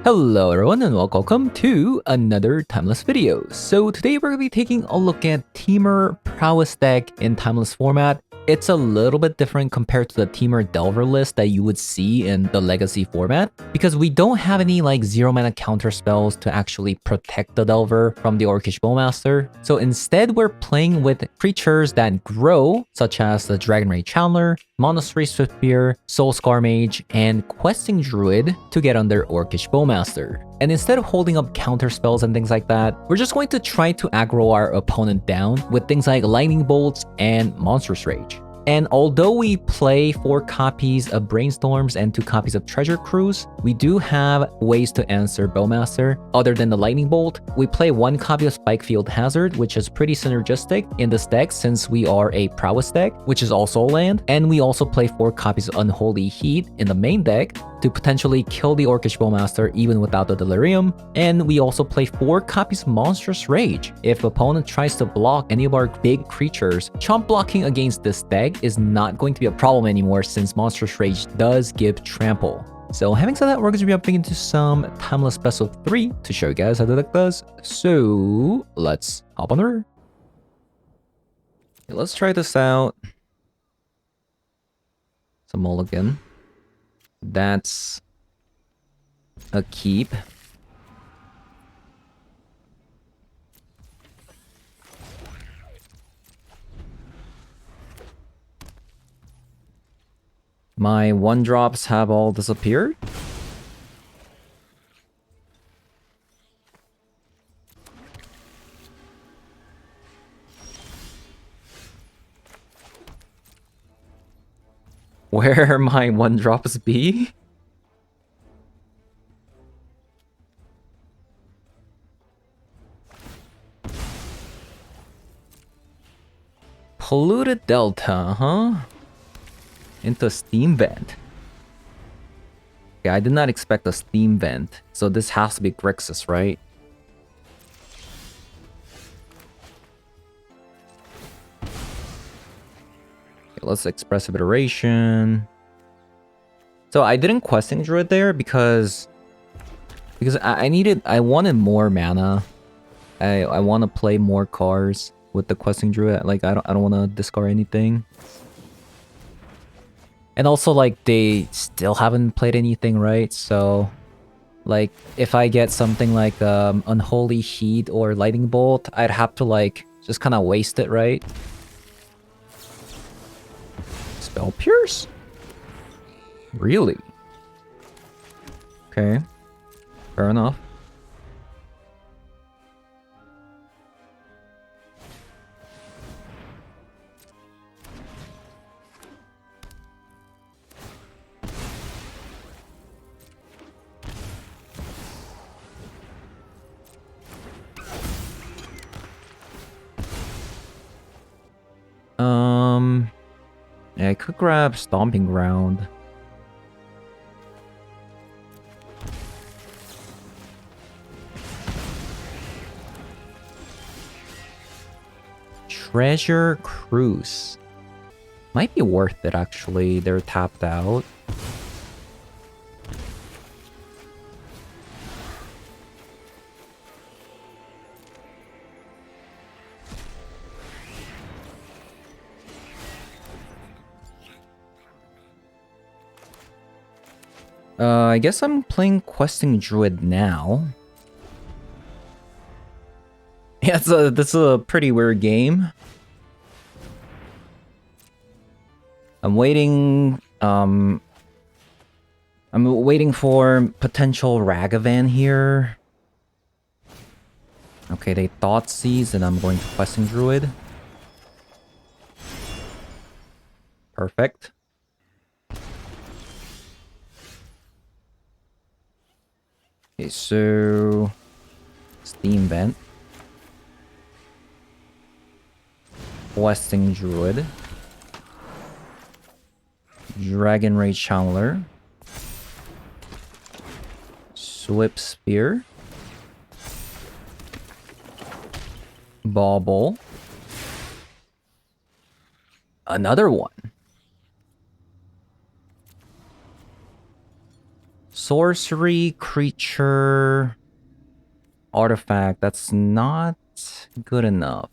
Hello everyone and welcome to another Timeless video. So today we're going to be taking a look at Temur Prowess deck in Timeless format. It's a little bit different compared to the Temur Delver list that you would see in the Legacy format, because we don't have any like 0-mana counter spells to actually protect the Delver from the Orcish Bowmaster. So instead we're playing with creatures that grow, such as the Dragonray Channeler, Monastery Swiftbear, Soulscar Mage, and Questing Druid to get under Orcish Bowmaster. And instead of holding up counter spells and things like that, we're just going to try to aggro our opponent down with things like Lightning Bolts and Monstrous Rage. And although we play 4 copies of Brainstorms and 2 copies of Treasure Cruise, we do have ways to answer Bowmaster. Other than the Lightning Bolt, we play 1 copy of Spikefield Hazard, which is pretty synergistic in this deck since we are a Prowess deck, which is also a land. And we also play 4 copies of Unholy Heat in the main deck to potentially kill the Orcish Bowmaster even without the Delirium. And we also play 4 copies of Monstrous Rage. If opponent tries to block any of our big creatures, chump blocking against this deck is not going to be a problem anymore since Monstrous Rage does give trample. So having said that, we're going to be jumping into some Timeless Best of 3 to show you guys how the deck does. So let's hop on over. Okay, let's try this out. It's a mulligan. That's a keep. My 1-drops have all disappeared. Where my 1-drops be? Polluted Delta, huh? Into a steam vent. Okay, I did not expect a steam vent, so this has to be Grixis, right? Okay, let's Expressive Iteration. So I didn't Questing Druid there because I wanted more mana. I want to play more cards with the Questing Druid. Like I don't want to discard anything. And also, like, they still haven't played anything, right? So, like, if I get something like Unholy Heat or Lightning Bolt, I'd have to, like, just kind of waste it, right? Spell Pierce? Really? Okay. Fair enough. Yeah, I could grab Stomping Ground. Treasure Cruise. Might be worth it, actually. They're tapped out. I guess I'm playing Questing Druid now. Yeah, this is a pretty weird game. I'm waiting for potential Ragavan here. Okay, they Thoughtseize, and I'm going to Questing Druid. Perfect. Okay, so Steam Vent. Questing Druid. Dragonray Channeler. Swift Spear. Bauble. Another one. Sorcery, creature, artifact. That's not good enough.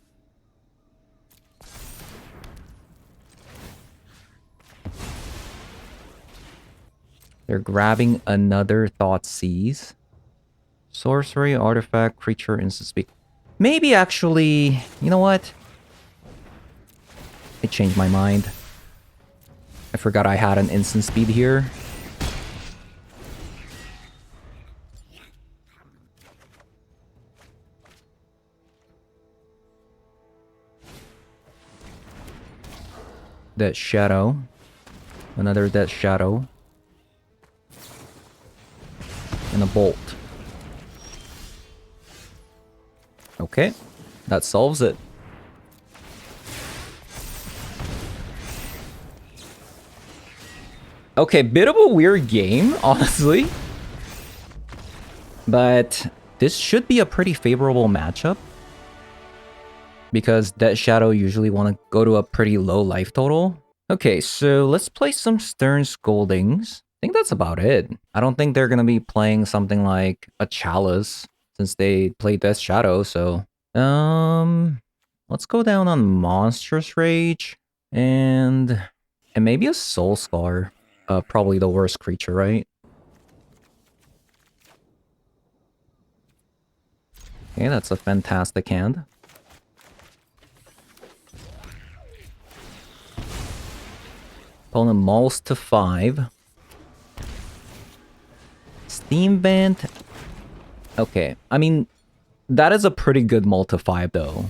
They're grabbing another Thoughtseize. Sorcery, artifact, creature, instant speak. Maybe actually, you know what? I changed my mind. I forgot I had an instant speed here. Dead Shadow. Another Dead Shadow. And a Bolt. Okay, that solves it. Okay, bit of a weird game, honestly. But this should be a pretty favorable matchup. Because Dead Shadow usually want to go to a pretty low life total. Okay, so let's play some Stern Scoldings. I think that's about it. I don't think they're going to be playing something like a Chalice since they play Death Shadow, so... let's go down on Monstrous Rage and maybe a Soul Scar. Probably the worst creature, right? Okay, that's a fantastic hand. Opponent mauls to 5. Steam Vent. Okay, I mean, that is a pretty good mull to 5 though.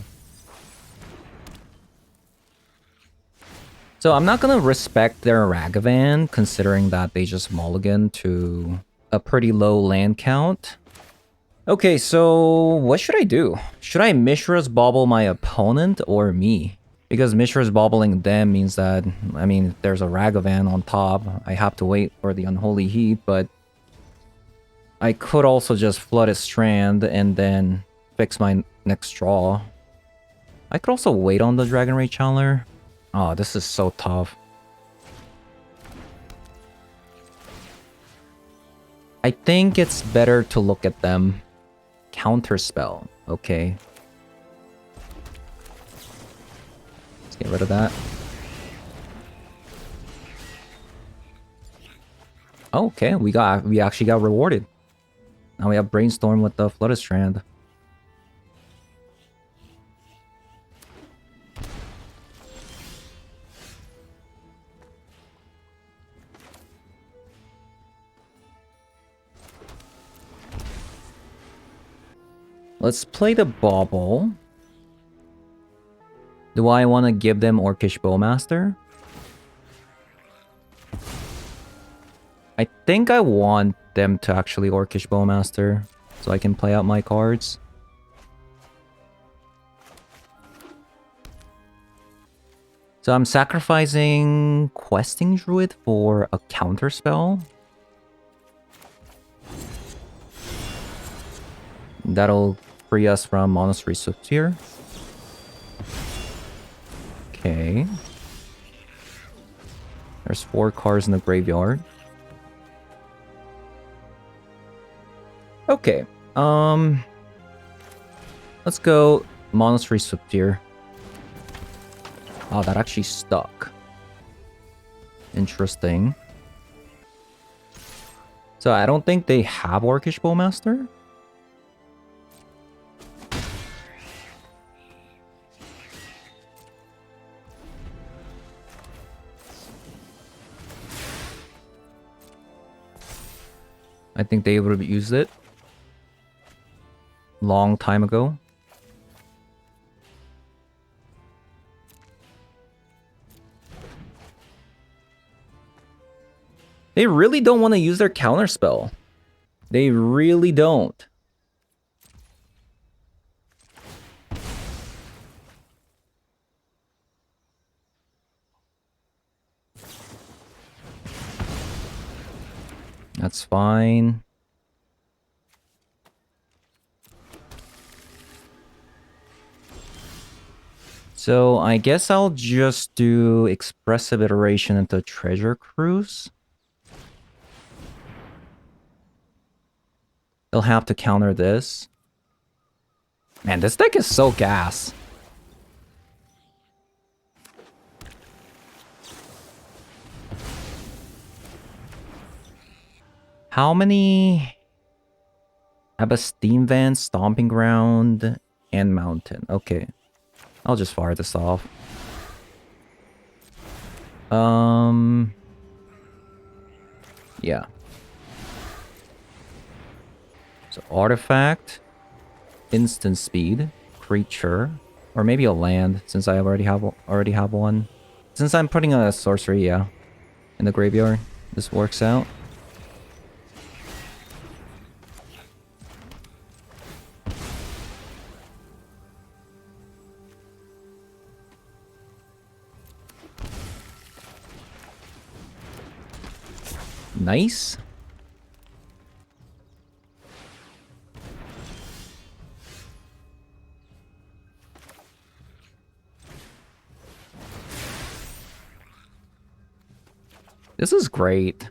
So I'm not gonna respect their Ragavan, considering that they just mulligan to a pretty low land count. Okay, so what should I do? Should I Mishra's Bauble my opponent or me? Because Mishra's Bobbling them means that, I mean, if there's a Ragavan on top, I have to wait for the Unholy Heat, but I could also just Flooded Strand and then fix my next draw. I could also wait on the Dragon Ray Channeler. Oh, this is so tough. I think it's better to look at them. Counterspell. Okay. Let's get rid of that. Okay, we actually got rewarded. Now we have Brainstorm with the Flooded Strand. Let's play the Bauble. Do I want to give them Orcish Bowmaster? I think I want them to actually Orcish Bowmaster, so I can play out my cards. So I'm sacrificing Questing Druid for a counterspell. That'll free us from Monastery Swifteer. Okay. There's 4 cards in the graveyard. Okay. Let's go Monastery Swifteer. Oh, that actually stuck. Interesting. So I don't think they have Orcish Bowmaster. I think they would have used it long time ago. They really don't want to use their counterspell. They really don't. That's fine. So I guess I'll just do Expressive Iteration into Treasure Cruise. they'll have to counter this. Man, this deck is so gas. How many... I have a Steam Van, Stomping Ground, and Mountain. Okay. I'll just fire this off. Yeah. So Artifact, Instant Speed, Creature, or maybe a land since I already have one. Since I'm putting a sorcery, yeah, in the graveyard, this works out. Nice. This is great.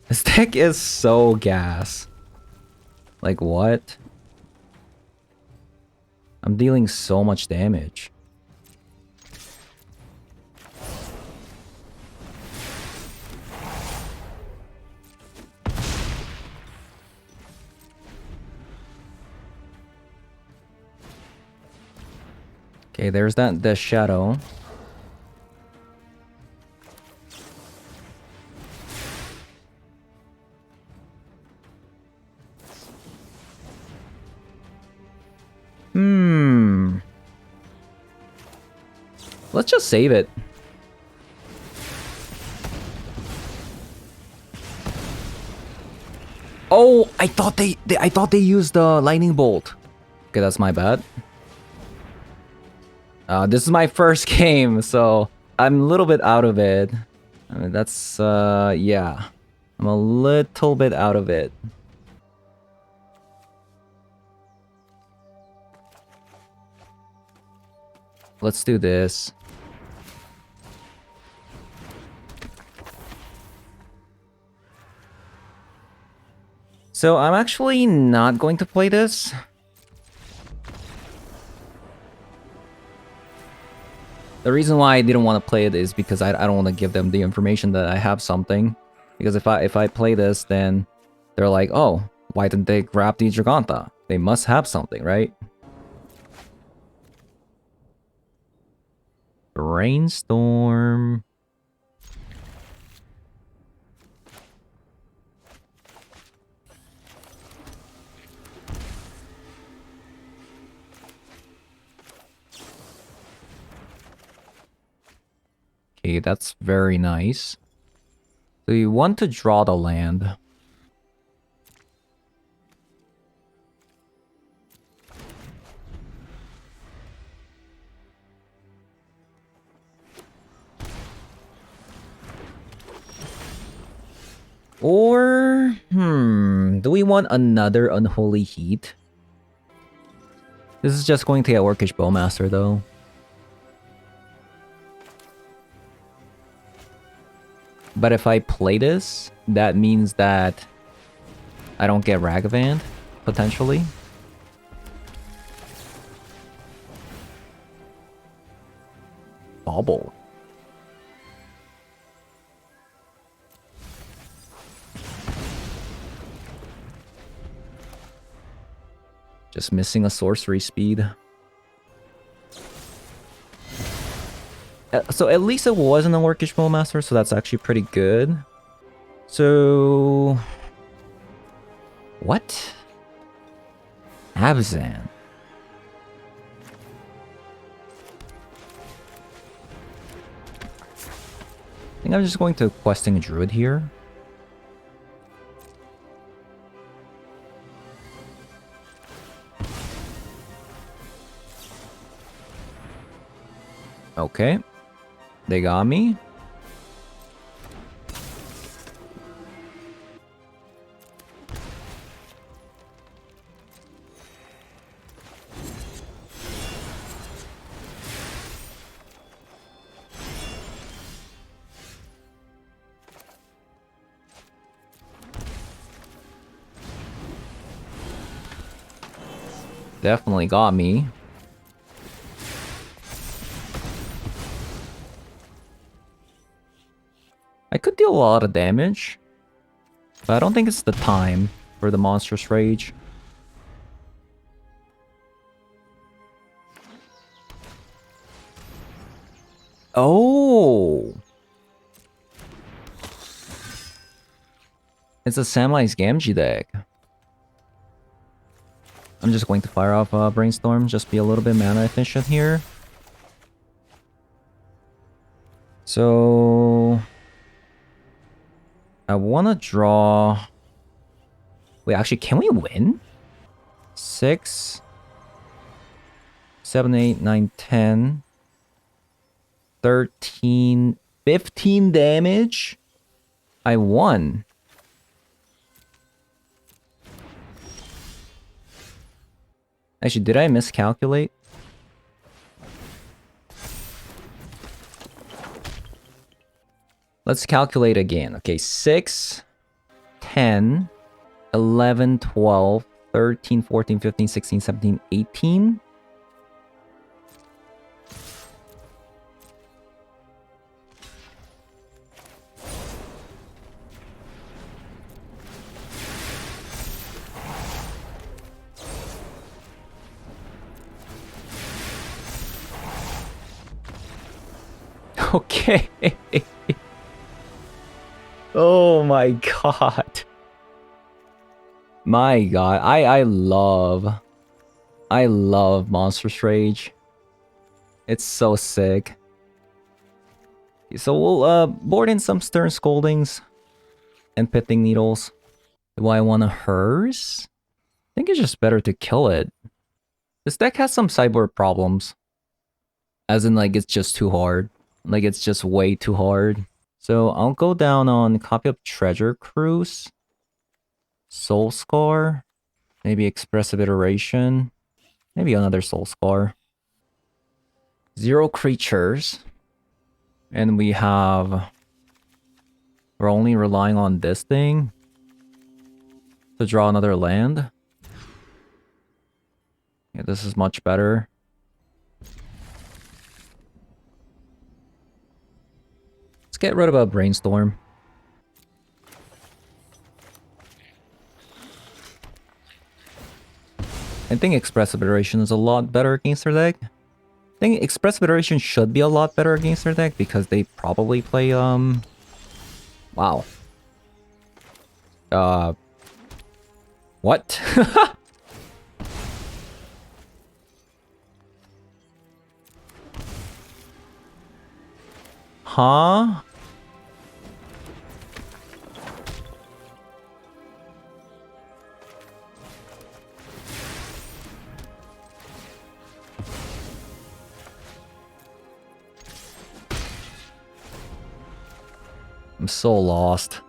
This deck is so gas. Like, what? I'm dealing so much damage. Okay, there's the shadow. Let's just save it. Oh, I thought they used the lightning bolt. Okay, that's my bad. This is my first game, so I'm a little bit out of it. I mean, that's yeah. I'm a little bit out of it. Let's do this. So I'm actually not going to play this. The reason why I didn't want to play it is because I don't want to give them the information that I have something. Because if I play this, then they're like, oh, why didn't they grab the Giganta? They must have something, right? Brainstorm. Okay, that's very nice. So you want to draw the land. Or, do we want another Unholy Heat? This is just going to get Orcish Bowmaster though. But if I play this, that means that I don't get Ragavant, potentially. Bobble. Just missing a sorcery speed. So at least it wasn't a Orcish Bowmaster, so that's actually pretty good. So... what? Abzan. I think I'm just going to questing a Druid here. Okay. They got me. Definitely got me. I could deal a lot of damage, but I don't think it's the time for the Monstrous Rage. Oh! It's a Samwise Gamgee deck. I'm just going to fire off Brainstorm, just be a little bit mana efficient here. So... I want to draw... Wait, actually, can we win? 6, 7, 8, 9, 10, 13, 15 damage? I won. Actually, did I miscalculate? Let's calculate again. Okay, 6, 10, 11, 12, 13, 14, 15, 16, 17, 18. Okay. Oh my god. My god. I love Monstrous Rage. It's so sick. So we'll board in some Stern Scoldings and Pitting Needles. Do I want to Hers? I think it's just better to kill it. This deck has some sideboard problems. As in, like, it's just too hard. Like, it's just way too hard. So I'll go down on copy of Treasure Cruise, Soul Scar, maybe Expressive Iteration, maybe another Soul Scar. 0 creatures. And we're only relying on this thing to draw another land. Yeah, this is much better. Let's get rid of a Brainstorm. I think Expressive Iteration is a lot better against their deck. I think Expressive Iteration should be a lot better against their deck because they probably play, wow. What? Huh? I'm so lost.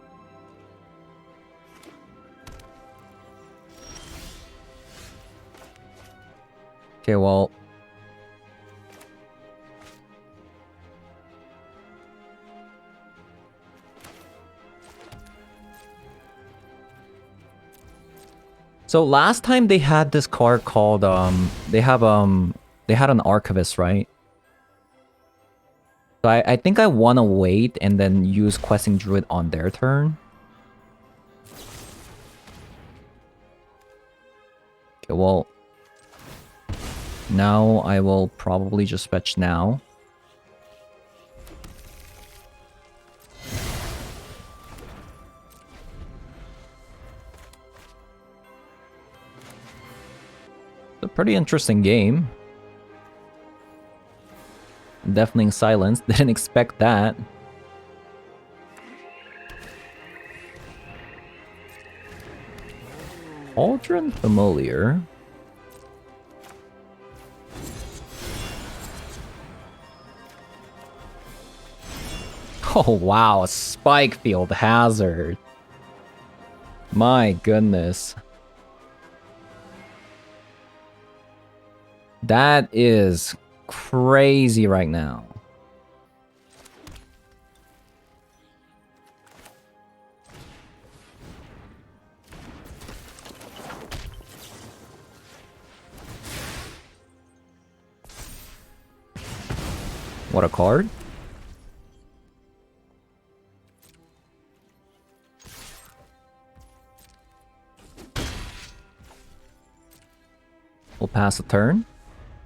Okay, well... So last time they had this card called, they had an Archivist, right? So I think I want to wait and then use Questing Druid on their turn. Okay, well... Now I will probably just fetch now. It's a pretty interesting game. Deafening Silence, didn't expect that. Cauldron Familiar. Oh wow, Spikefield Hazard. My goodness. That is crazy right now. What a card. We'll pass a turn.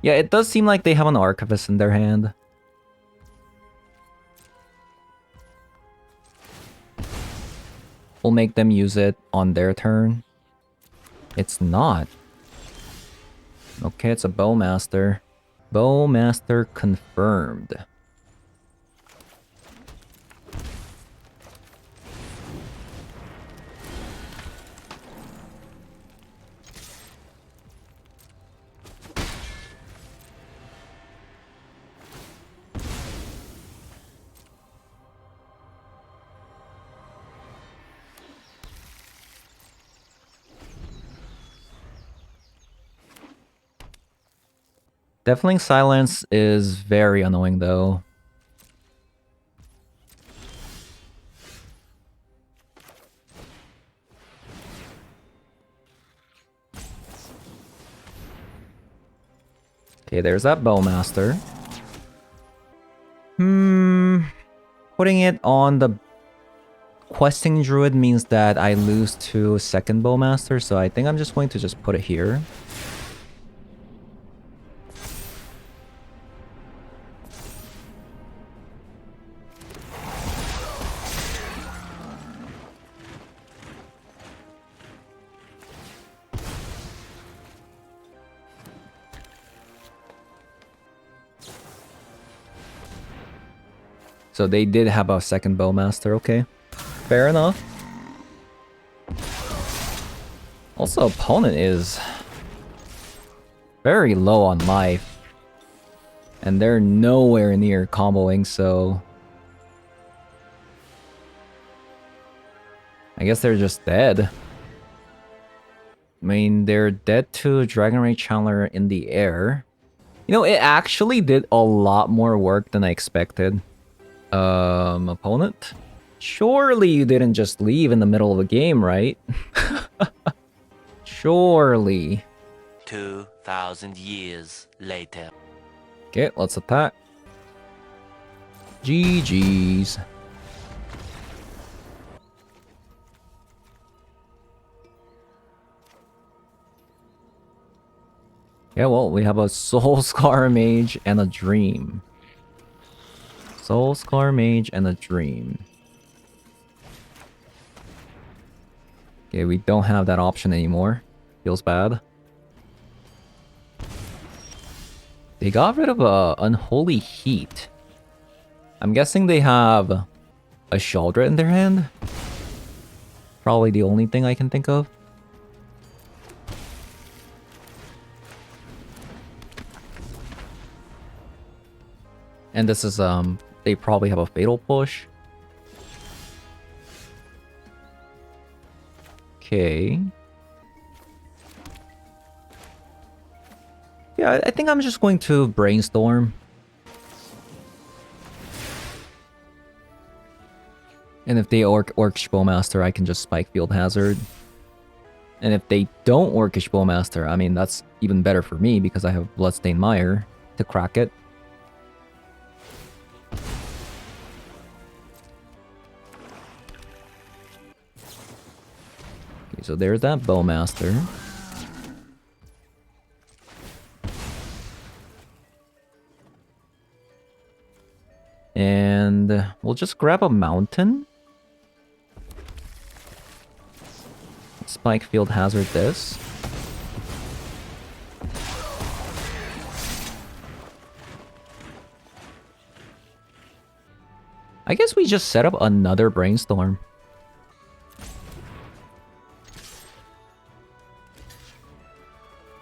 Yeah, it does seem like they have an Archivist in their hand. We'll make them use it on their turn. It's not. Okay, it's a Bowmaster. Bowmaster confirmed. Deafening Silence is very annoying though. Okay, there's that Bowmaster. Putting it on the questing Druid means that I lose to second Bowmaster, so I think I'm just going to just put it here. So they did have a second Bowmaster, okay. Fair enough. Also, opponent is very low on life. And they're nowhere near comboing, so... I guess they're just dead. I mean, they're dead to Dragon Ray Channeler in the air. You know, it actually did a lot more work than I expected. Opponent? Surely you didn't just leave in the middle of the game, right? Surely. 2,000 years later. Okay, let's attack. GG's. Yeah, well, we have a Soul Scar Mage and a Dream. Soul Scar Mage and a Dream. Okay, we don't have that option anymore. Feels bad. They got rid of Unholy Heat. I'm guessing they have a Shaldra in their hand. Probably the only thing I can think of. And this is, they probably have a Fatal Push. Okay. Yeah, I think I'm just going to Brainstorm. And if they Orcish Bowmaster, I can just Spike Field Hazard. And if they don't Orcish Bowmaster, I mean, that's even better for me because I have Bloodstained Mire to crack it. Okay, so there's that Bowmaster. And we'll just grab a Mountain. Spike Field Hazard this. I guess we just set up another Brainstorm.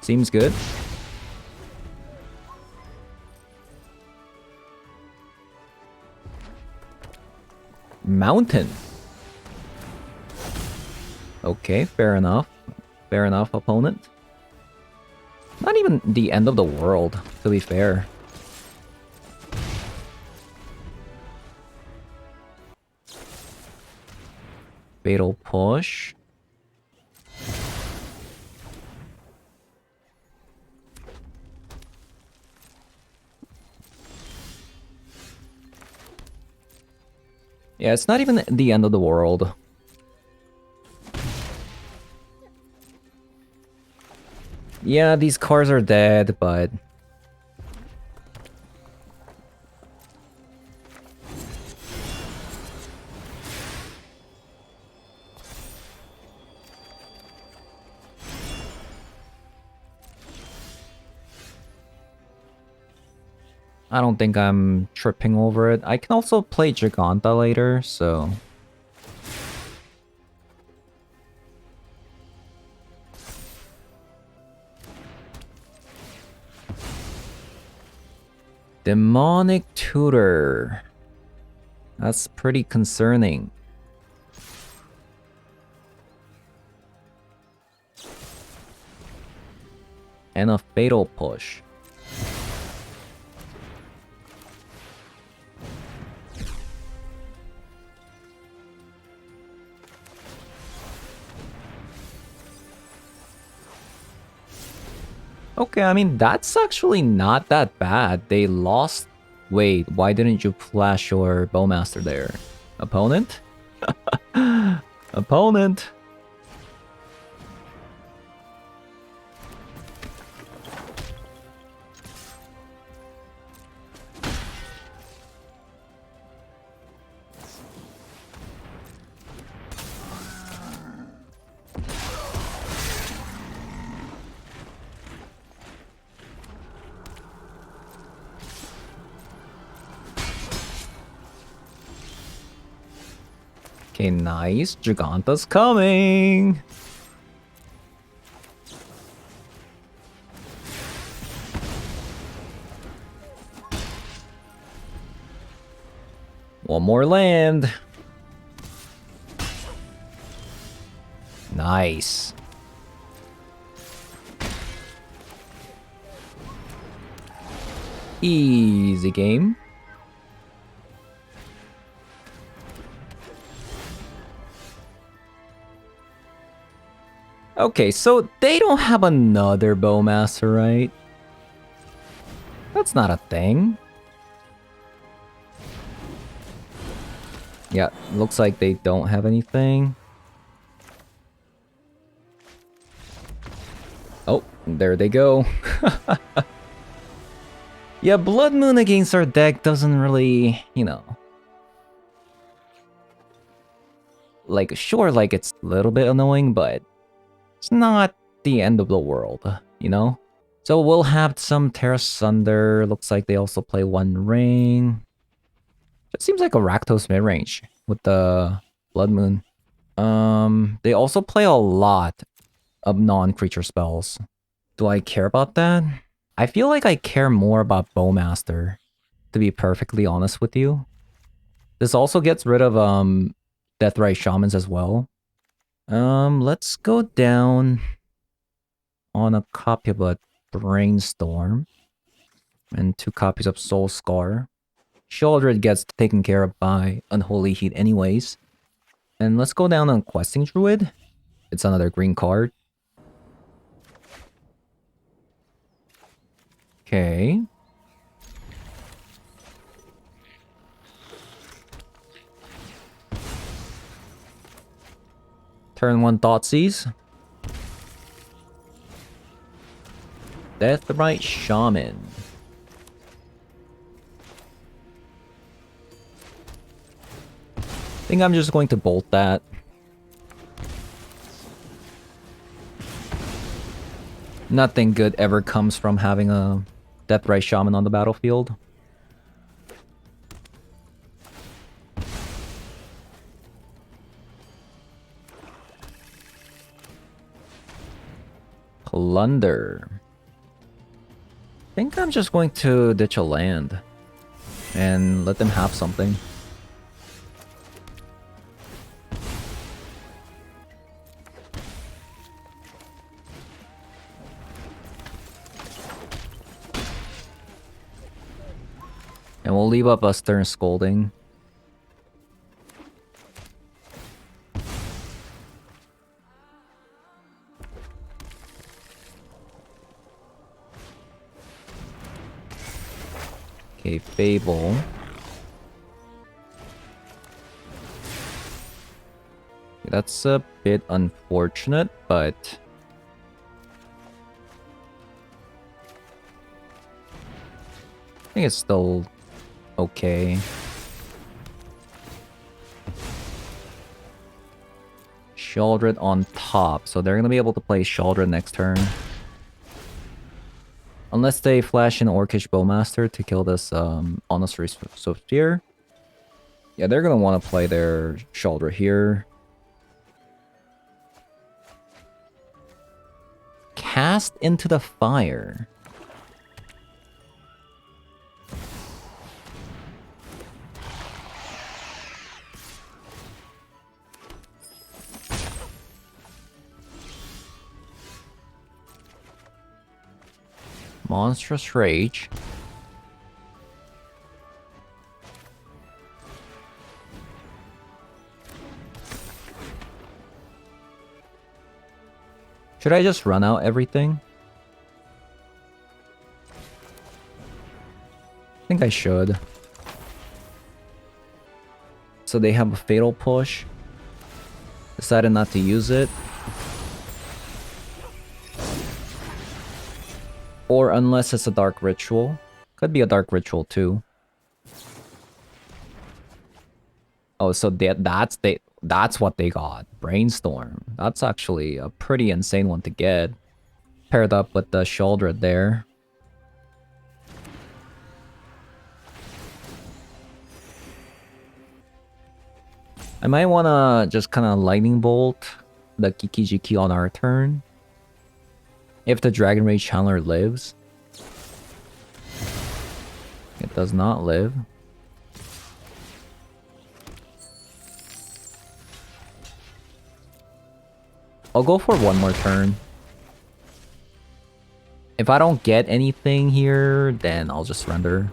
Seems good. Mountain. Okay, fair enough. Fair enough, opponent. Not even the end of the world, to be fair. Fatal Push. Yeah, it's not even the end of the world. Yeah, these cars are dead, but... I don't think I'm tripping over it. I can also play Giganta later, so... Demonic Tutor. That's pretty concerning. And a Fatal Push. Okay, I mean, that's actually not that bad. They lost... Wait, why didn't you flash your Bowmaster there? Opponent? Opponent! Okay, nice. Giganta's coming! One more land. Nice. Easy game. Okay, so they don't have another Bowmaster, right? That's not a thing. Yeah, looks like they don't have anything. Oh, there they go. Yeah, Blood Moon against our deck doesn't really, you know... Like, sure, like, it's a little bit annoying, but... It's not the end of the world, you know? So we'll have some Terra Sunder. Looks like they also play One Ring. It seems like a Rakdos midrange with the Blood Moon. They also play a lot of non-creature spells. Do I care about that? I feel like I care more about Bowmaster, to be perfectly honest with you. This also gets rid of Deathrite Shamans as well. Let's go down on a copy of a Brainstorm and 2 copies of Soul Scar. Shieldred gets taken care of by Unholy Heat anyways. And let's go down on Questing Druid. It's another green card. Okay. Turn 1 Thoughtseize. Deathrite Shaman. I think I'm just going to bolt that. Nothing good ever comes from having a Deathrite Shaman on the battlefield. Plunder. I think I'm just going to ditch a land and let them have something. And we'll leave up a Stern Scolding. Okay, Fable. That's a bit unfortunate, but I think it's still okay. Sheoldred on top, so they're gonna be able to play Sheoldred next turn. Unless they flash an Orcish Bowmaster to kill this Honest Swifteer. Yeah, they're gonna want to play their Sheoldred here. Cast into the fire. Monstrous Rage. Should I just run out everything? I think I should. So they have a Fatal Push. Decided not to use it. Or unless it's a Dark Ritual. Could be a Dark Ritual too. Oh, so that's what they got. Brainstorm. That's actually a pretty insane one to get. Paired up with the Sheoldred there. I might wanna just kinda Lightning Bolt the Kikijiki on our turn. If the Dragon Rage Channeler lives. It does not live. I'll go for one more turn. If I don't get anything here, then I'll just surrender.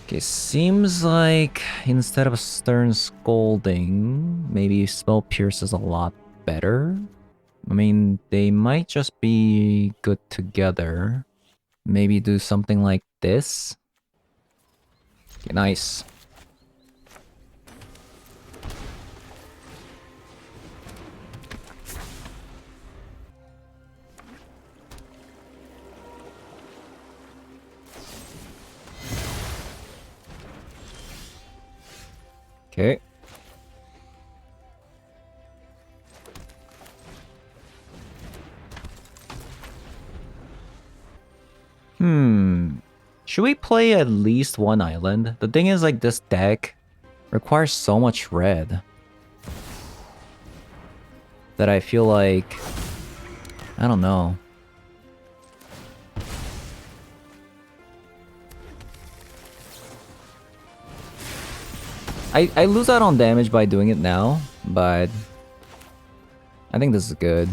Okay, seems like instead of a Stern Scolding, maybe Spell Pierce is a lot better. I mean, they might just be good together. Maybe do something like this. Okay, nice. Okay. Should we play at least one island? The thing is, like, this deck requires so much red that I feel like... I don't know. I lose out on damage by doing it now, but I think this is good.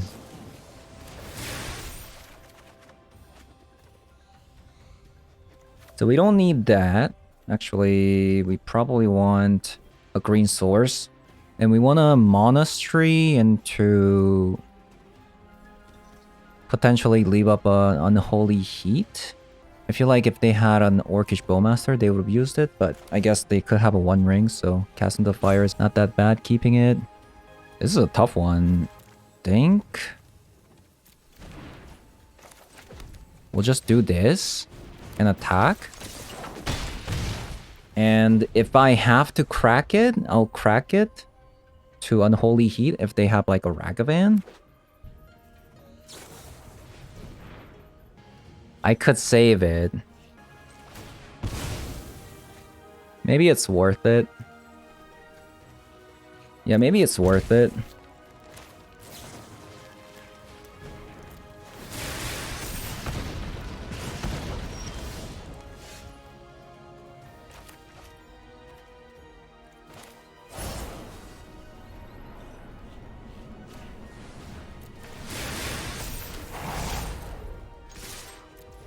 So we don't need that. Actually, we probably want a green source. And we want a monastery into potentially leave up an unholy heat. I feel like if they had an Orcish Bowmaster, they would have used it, but I guess they could have a one ring, so casting the fire is not that bad keeping it. This is a tough one. Think we'll just do this and attack. And if I have to crack it, I'll crack it to Unholy Heat if they have like a Ragavan. I could save it. Maybe it's worth it. Yeah, maybe it's worth it.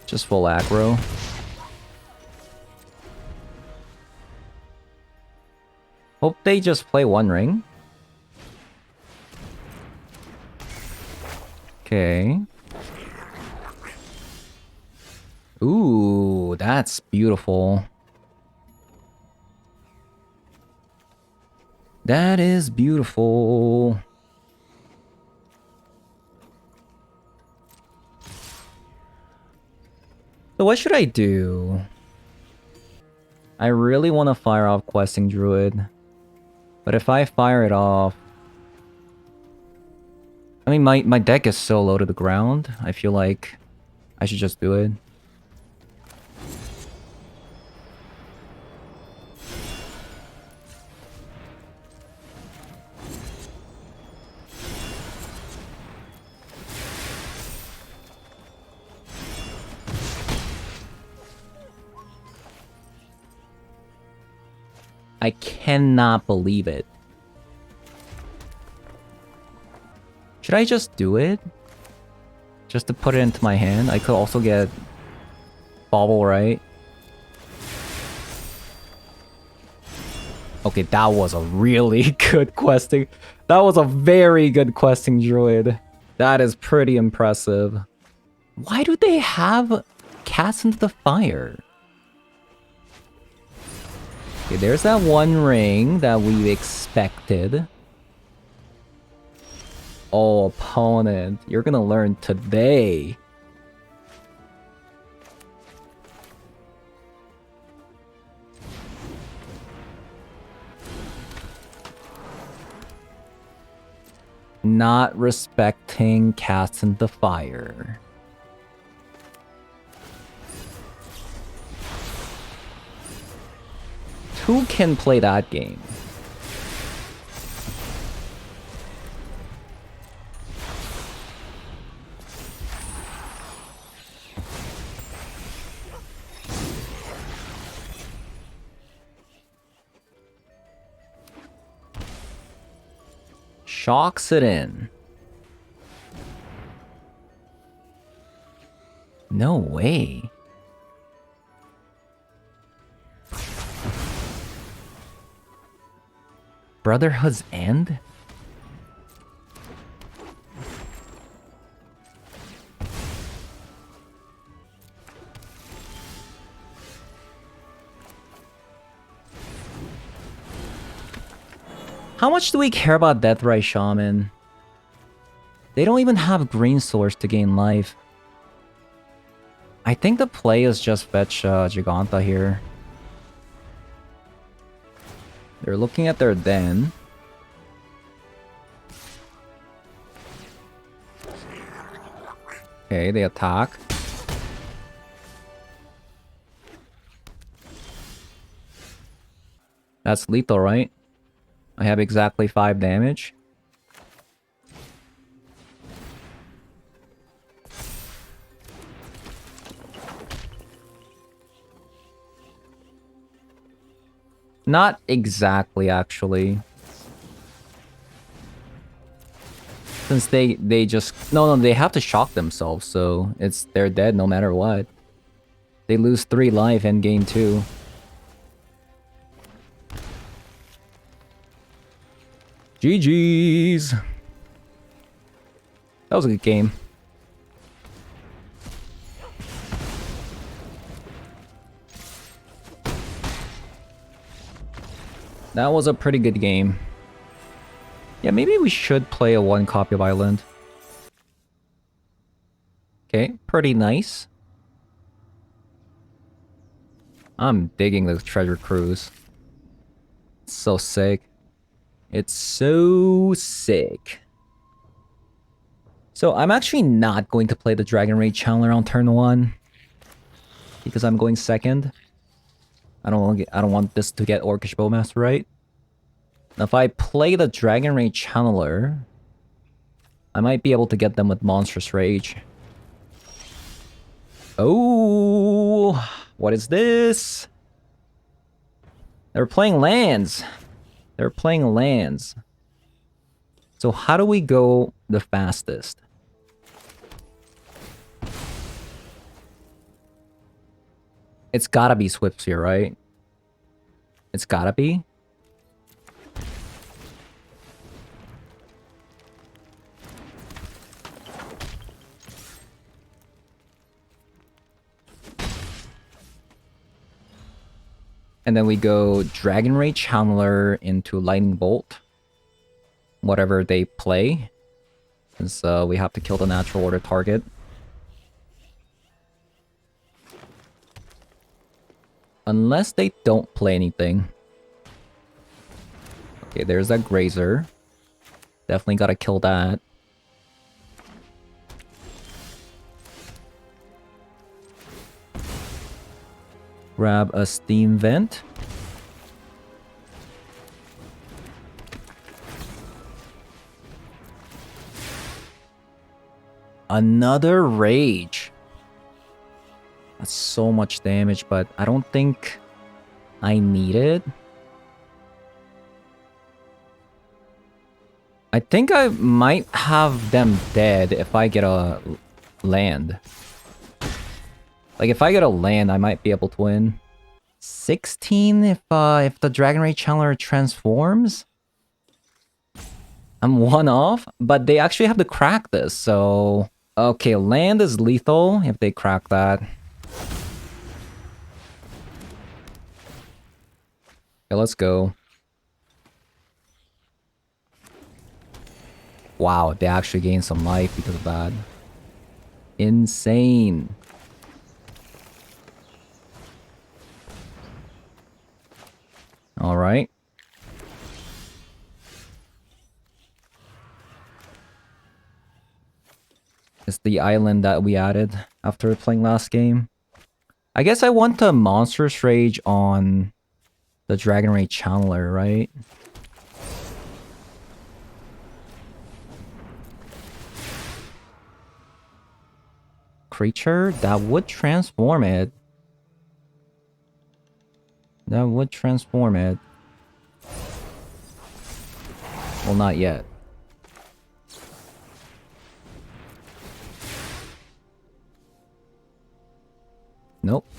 Just full aggro. Hope they just play one ring. Okay. Ooh, that's beautiful. That is beautiful. So what should I do? I really want to fire off Questing Druid. But if I fire it off... I mean, my deck is so low to the ground. I feel like I should just do it. I cannot believe it. Should I just do it? Just to put it into my hand? I could also get Bobble, right? Okay, that was a really good questing. That was a very good questing druid. That is pretty impressive. Why do they have Cast into the Fire? Okay, there's that one ring that we expected. Oh, opponent, you're gonna learn today. Not respecting Cast into the Fire. Who can play that game? Shocks it in. No way. Brotherhood's End? How much do we care about Deathrise Shaman? They don't even have green source to gain life. I think the play is just fetch Giganta here. They're looking at their den. Okay, they attack. That's lethal, right? I have exactly 5 damage. Not exactly, actually. Since they just... No, they have to shock themselves, so they're dead no matter what. They lose 3 life and gain 2. GG's. That was a good game. That was a pretty good game. Yeah, maybe we should play a 1 copy of Island. Okay, pretty nice. I'm digging the treasure cruise. It's so sick. It's so sick. So I'm actually not going to play the Dragon Rage Chandler on turn 1. Because I'm going second. I don't want this to get Orcish Bowmaster right. Now if I play the Dragon Rage Channeler, I might be able to get them with Monstrous Rage. Oh, what is this? They're playing lands. They're playing lands. So how do we go the fastest? It's gotta be Swiftspear, right? It's gotta be. And then we go Dragon Ray Channeler into Lightning Bolt. Whatever they play. Since we have to kill the natural order target. Unless they don't play anything. Okay, there's that Grazer. Definitely gotta kill that. Grab a Steam Vent. Another Rage. That's so much damage, but I don't think I need it. I think I might have them dead if I get a land. Like, if I get a land, I might be able to win. 16 if the Dragon Ray Channeler transforms? I'm one off, but they actually have to crack this, so... Okay, land is lethal if they crack that. Okay, let's go. Wow, they actually gained some life because of that. Insane. Alright. It's the island that we added after playing last game. I guess I want the Monstrous Rage on the Dragon Ray Channeler, right? Creature? That would transform it. That would transform it. Well, not yet. Nope.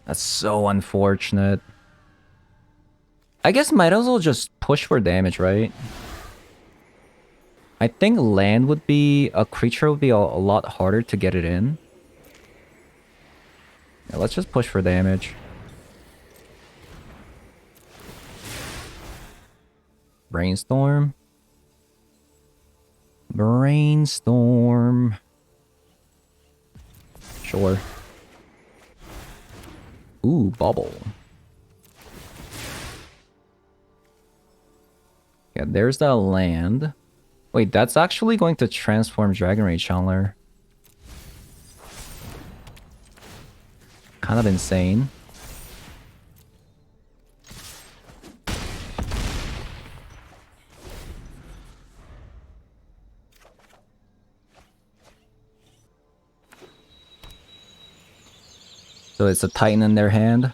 That's so unfortunate. I guess might as well just push for damage, right? I think land would be... A creature would be a lot harder to get it in. Yeah, let's just push for damage. Brainstorm. Brainstorm. Sure. Ooh, bubble. Yeah, there's that land. Wait, that's actually going to transform Dragon Ray Channeler. Kind of insane. So it's a Titan in their hand.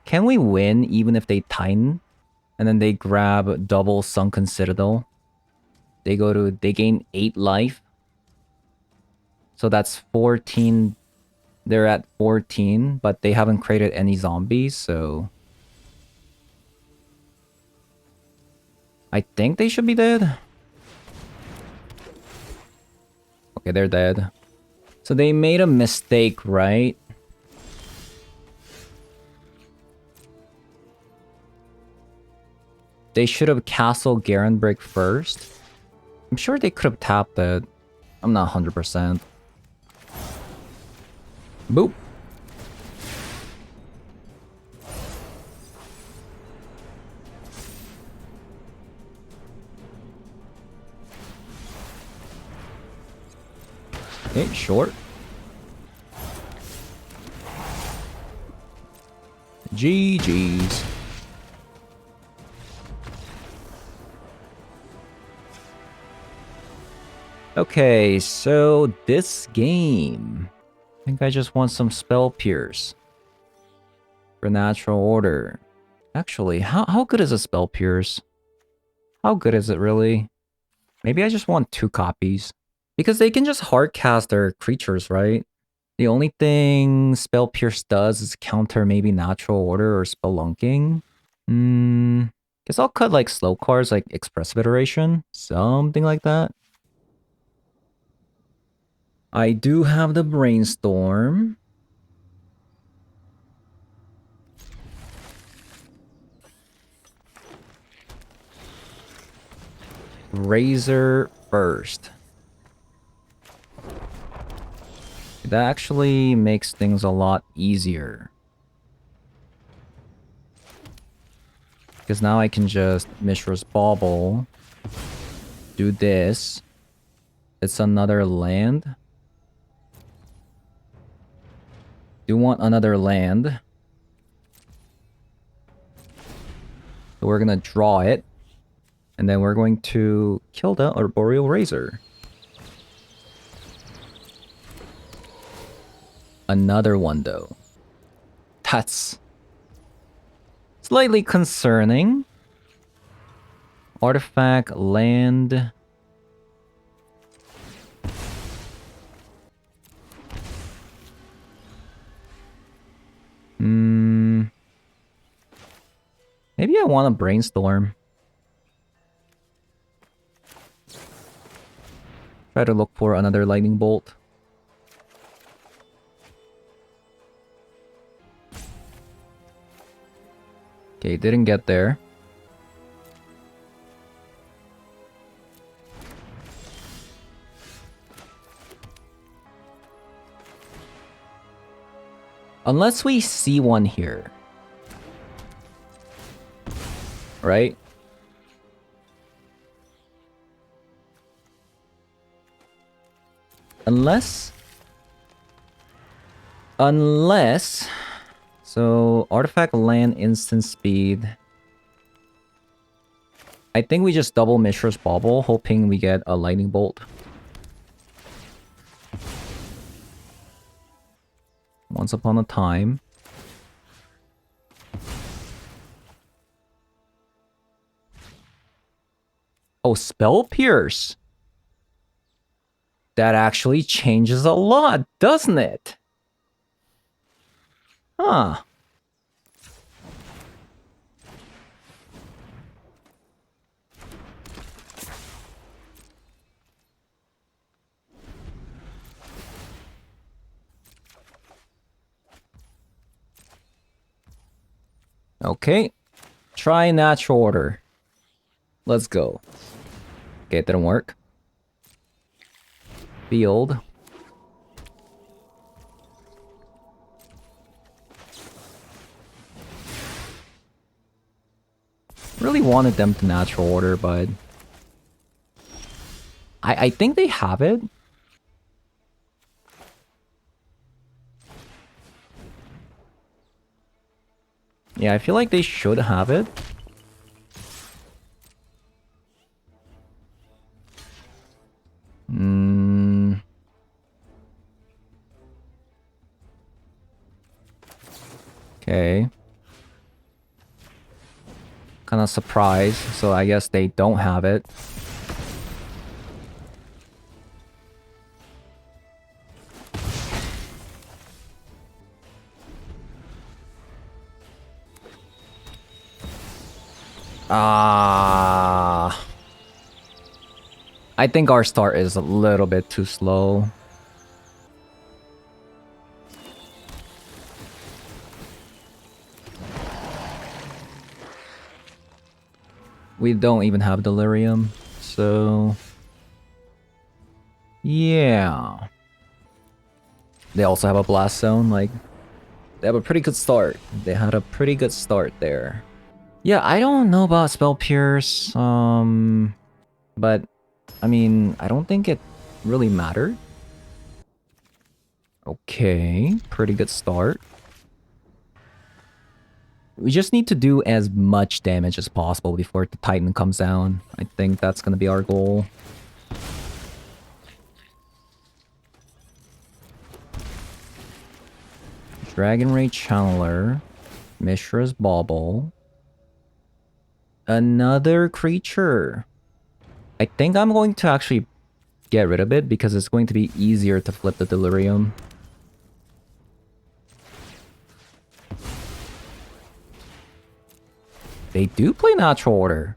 Can we win even if they Titan? And then they grab double Sunken Citadel. They gain 8 life. So that's 14. They're at 14, but they haven't created any zombies, so... I think they should be dead. Okay, they're dead. So they made a mistake, right? They should have castled Garenbrick first. I'm sure they could have tapped it. I'm not 100%. Boop. Okay, short. GG's. Okay, so this game... I think I just want some Spell Pierce. For Natural Order. Actually, how good is a Spell Pierce? How good is it really? Maybe I just want 2 copies. Because they can just hardcast their creatures, right? The only thing Spell Pierce does is counter maybe Natural Order or Spelunking. Guess I'll cut like slow cards like Expressive Iteration. Something like that. I do have the Brainstorm. Razor first. That actually makes things a lot easier. Because now I can just Mishra's Bauble. Do this. It's another land. Do want another land. So we're gonna draw it. And then we're going to kill the Arboreal Razor. Another one though. That's slightly concerning. Artifact, land. Maybe I want to brainstorm. Try to look for another lightning bolt. Okay, didn't get there. Unless we see one here. Right? Unless... So, artifact, land, instant speed. I think we just double Mishra's Bauble, hoping we get a lightning bolt. Once upon a time. Oh, Spell Pierce. That actually changes a lot, doesn't it? Huh. Okay. Try natural order. Let's go. Okay, it didn't work. Field. Really wanted them to natural order, but... I think they have it. Yeah, I feel like they should have it. Okay. Kind of surprised, so I guess they don't have it. I think our start is a little bit too slow. We don't even have Delirium, so... Yeah. They also have a Blast Zone, like... They have a pretty good start. They had a pretty good start there. Yeah, I don't know about Spell Pierce, but... I mean, I don't think it really mattered. Okay, pretty good start. We just need to do as much damage as possible before the Titan comes down. I think that's gonna be our goal. Dragon Ray Channeler. Mishra's Bauble. Another creature. I think I'm going to actually get rid of it because it's going to be easier to flip the Delirium. They do play natural order.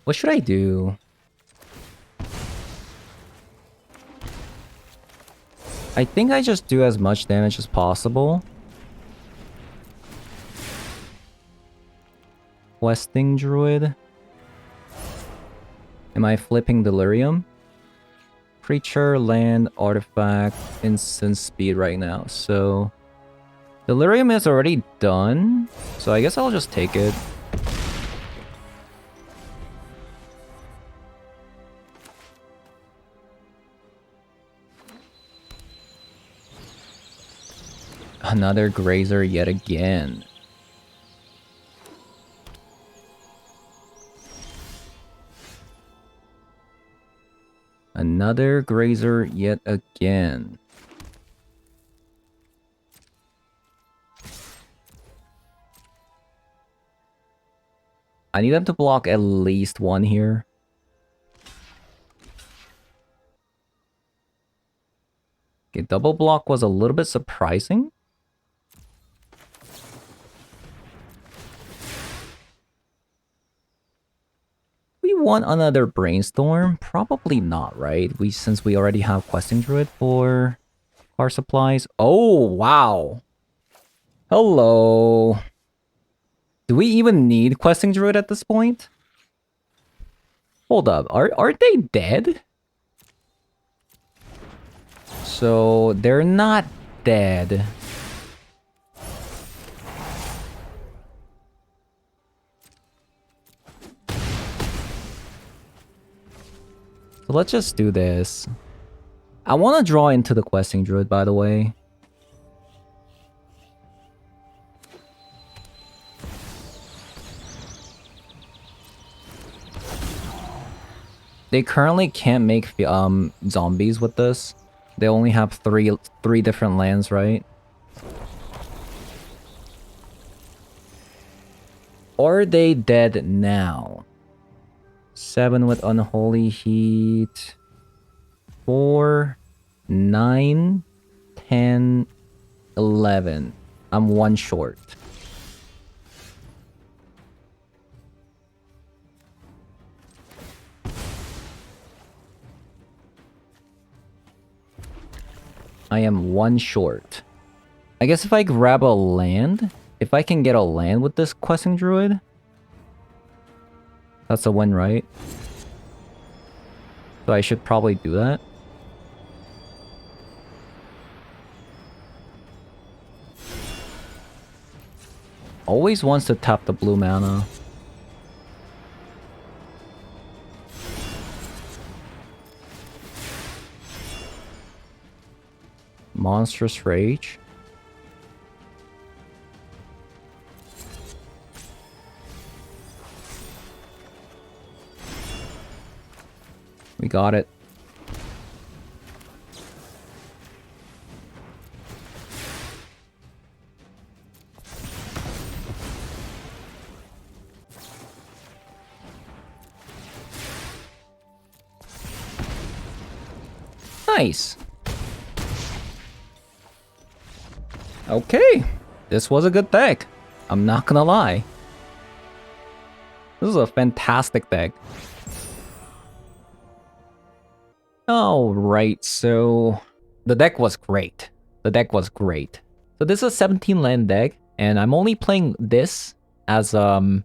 What should I do? I think I just do as much damage as possible. Questing Druid. Am I flipping Delirium? Creature, land, artifact, instant speed right now. So Delirium is already done. So I guess I'll just take it. Another Grazer yet again. Another Grazer yet again. I need them to block at least one here. Okay, double block was a little bit surprising. We want another Brainstorm? Probably not, right? Since we already have Questing Druid for our supplies. Oh, wow. Hello. Do we even need Questing Druid at this point? Hold up, are they dead? So they're not dead. So let's just do this. I want to draw into the Questing Druid, by the way. They currently can't make zombies with this. They only have three different lands, right? Are they dead now? 7 with Unholy Heat. 4, 9, 10, 11. I'm 1 short. I am 1 short. I guess if I grab a land, if I can get a land with this Questing Druid, that's a win, right? So I should probably do that. Always wants to tap the blue mana. Monstrous Rage. We got it. Nice. Okay. This was a good deck. I'm not gonna lie. This is a fantastic deck. Alright, so the deck was great. The deck was great. So this is a 17 land deck, and I'm only playing this as a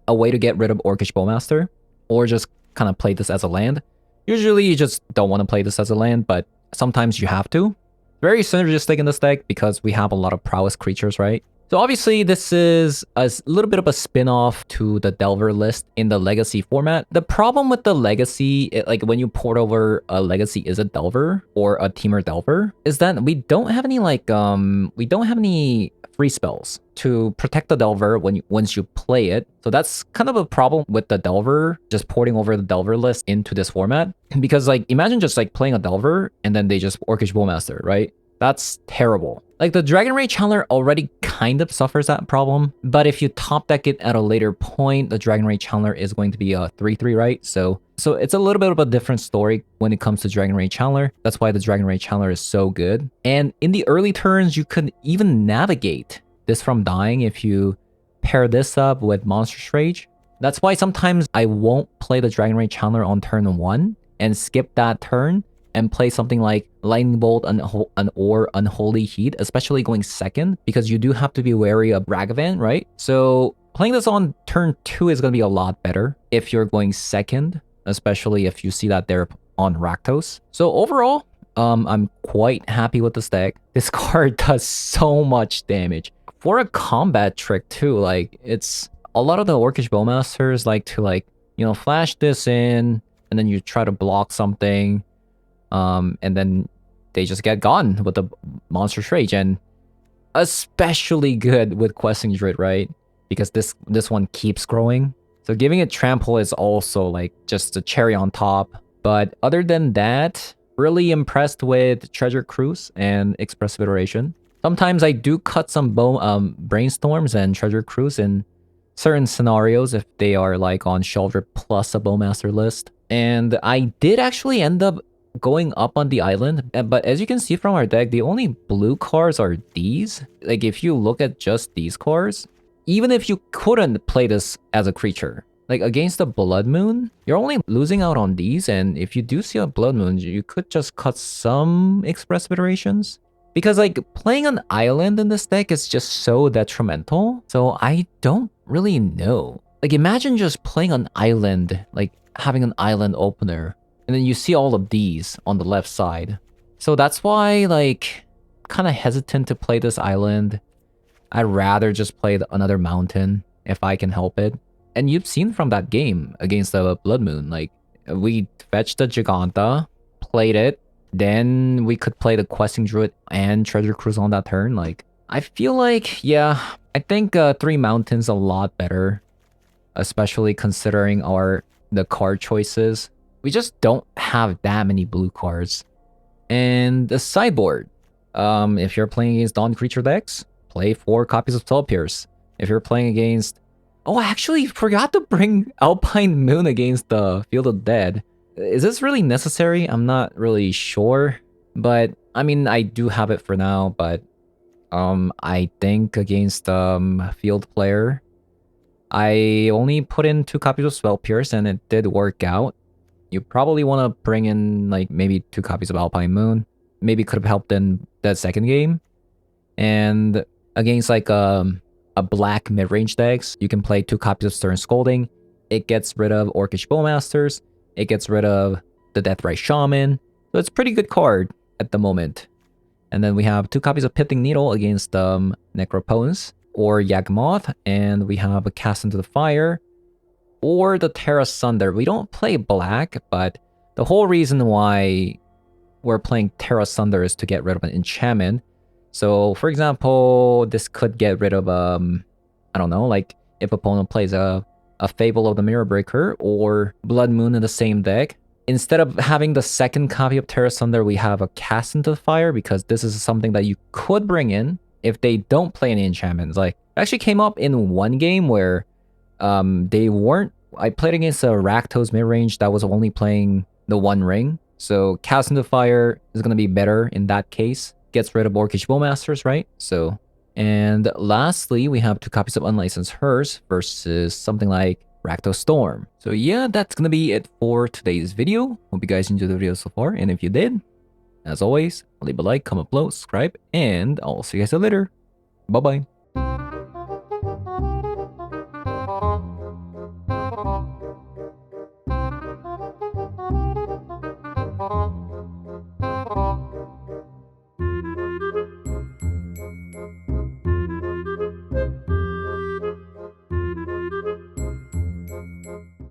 way to get rid of Orcish Bowmaster, or just kind of play this as a land. Usually you just don't want to play this as a land, but sometimes you have to. Very synergistic in this deck because we have a lot of prowess creatures, right? So obviously this is a little bit of a spin-off to the Delver list in the Legacy format. The problem with the Legacy, like when you port over a Legacy is a Delver or a Temur Delver, is that we don't have any free spells to protect the Delver once you play it. So that's kind of a problem with the Delver, just porting over the Delver list into this format. Because like imagine just like playing a Delver and then they just Orcish Bowmaster, right? That's terrible. Like the Dragon Ray Channeler already kind of suffers that problem, but if you top deck it at a later point, the Dragon Ray Channeler is going to be a 3/3, right? So it's a little bit of a different story when it comes to Dragon Ray Channeler. That's why the Dragon Ray Channeler is so good. And in the early turns, you could even navigate this from dying if you pair this up with Monstrous Rage. That's why sometimes I won't play the Dragon Ray Chandler on turn 1 and skip that turn and play something like Lightning Bolt or Unholy Heat, especially going second, because you do have to be wary of Ragavan, right? So playing this on turn 2 is going to be a lot better if you're going second, especially if you see that they're on Rakdos. So overall, I'm quite happy with this deck. This card does so much damage. For a combat trick too, like, it's... A lot of the Orcish Bowmasters like to, like, you know, flash this in, and then you try to block something, and then they just get gone with the Monstrous Rage, and especially good with Questing Druid, right? Because this one keeps growing. So giving it Trample is also, like, just a cherry on top. But other than that, really impressed with Treasure Cruise and Expressive Iteration. Sometimes I do cut some Brainstorms and Treasure Cruise in certain scenarios if they are like on Shoulder plus a Bowmaster list. And I did actually end up going up on the island, but as you can see from our deck, the only blue cards are these. Like, if you look at just these cards, even if you couldn't play this as a creature, like against the Blood Moon, you're only losing out on these, and if you do see a Blood Moon, you could just cut some Expressive Iterations. Because, like, playing an island in this deck is just so detrimental, so I don't really know. Like, imagine just playing an island, like, having an island opener, and then you see all of these on the left side. So that's why, like, kind of hesitant to play this island. I'd rather just play another mountain, if I can help it. And you've seen from that game against the Blood Moon, like, we fetched the Giganta, played it, then we could play the Questing Druid and Treasure Cruise on that turn. Like, I feel like, yeah, I think 3 mountains a lot better, especially considering the card choices. We just don't have that many blue cards. And the sideboard, if you're playing against non-creature decks, play 4 copies of Spell Pierce. If you're playing against... Oh, I actually forgot to bring Alpine Moon against the Field of Dead. Is this really necessary? I'm not really sure, but I mean, I do have it for now, but I think against field player, I only put in 2 copies of Spell Pierce and it did work out. You probably want to bring in like maybe 2 copies of Alpine Moon. Maybe could have helped in that second game. And against like a black mid-range decks, you can play 2 copies of Stern Scolding. It gets rid of Orcish Bowmasters. It gets rid of the Deathrite Shaman. So it's a pretty good card at the moment. And then we have 2 copies of Pithing Needle against Necropons or Yawgmoth. And we have a Cast into the Fire or the Terra Sunder. We don't play black, but the whole reason why we're playing Terra Sunder is to get rid of an enchantment. So, for example, this could get rid of, I don't know, like if opponent plays a Fable of the Mirror Breaker or Blood Moon in the same deck. Instead of having the second copy of Terra Sunder, we have a Cast into the Fire, because this is something that you could bring in if they don't play any enchantments. Like, it actually came up in one game where they weren't... I played against a Rakdos mid-range that was only playing the 1 ring. So Cast into the Fire is going to be better in that case. Gets rid of Orcish Bowmasters, right? So... And lastly, we have 2 copies of Unlicensed Hearse versus something like Rakdos Storm. So yeah, that's gonna be it for today's video. Hope you guys enjoyed the video so far, and if you did, as always, leave a like, comment below, subscribe, and I'll see you guys later. Bye-bye.